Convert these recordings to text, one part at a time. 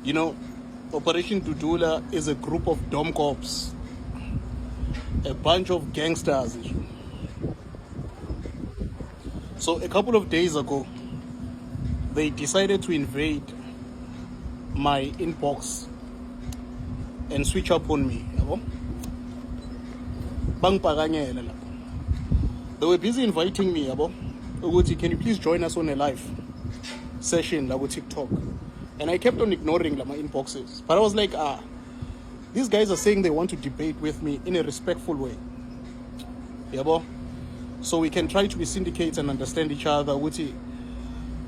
You know, Operation Dudula is a group of dom cops, a bunch of gangsters. So a couple of days ago, they decided to invade my inbox and switch up on me. They were busy inviting me. Can you please join us on a live session like TikTok? And I kept on ignoring my inboxes. But I was like, these guys are saying they want to debate with me in a respectful way. So we can try to be syndicates and understand each other. So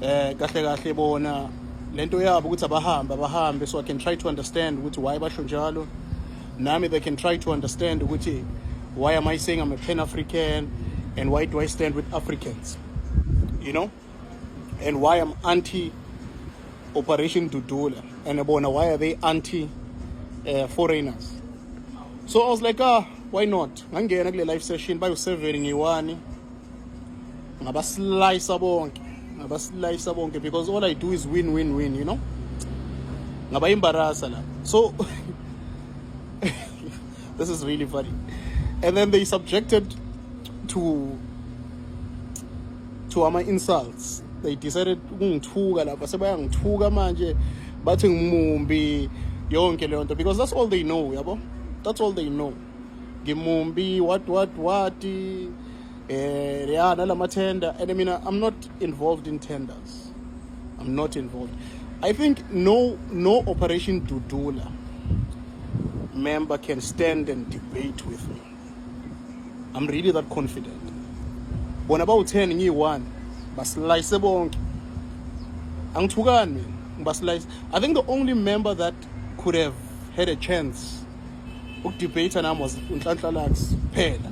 I can try to understand why bashonjalo. Nami they can try to understand why am I saying I'm a Pan-African and why do I stand with Africans? And why I'm anti Operation Dudula, and why are they anti-foreigners? So I was like, why not? Ngangena kule live session bayo-severing ngiwani ngabaslice bonke because all I do is win, ngabayimbarasa la. So this is really funny. And then they subjected to my insults. They decided ukungithuka lapha sebayangithuka manje bathi ngimumbi yonke le nto because that's all they know, that's all they know. Ngimumbi what nalama tender. And I mean, I'm not involved in tenders. I'm not involved. I think no Operation Dudula member can stand and debate with me. I'm really that confident. When about 10 ngiyi-1 baslice bonke angithukani baslice. I think the only member that could have had a chance ukudebate nami was uNhlanhla phela,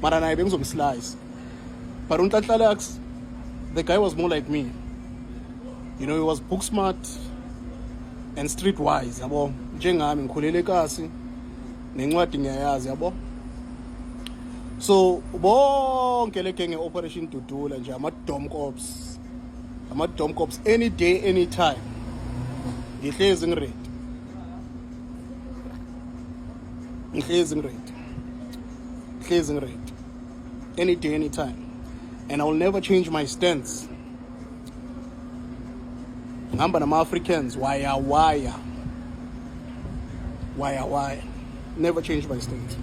mara naye bengizomslice. But uNhlanhla, the guy was more like me. He was book smart and streetwise, njengami ngikhulele eKasi nencwadi ngiyayazi, So bonke le gang Operation Dudula nje ama-dom cops any day anytime ngihlezi ngiready any day anytime, and I will never change my stance. Ngihamba nama-Africans wire, never change my stance.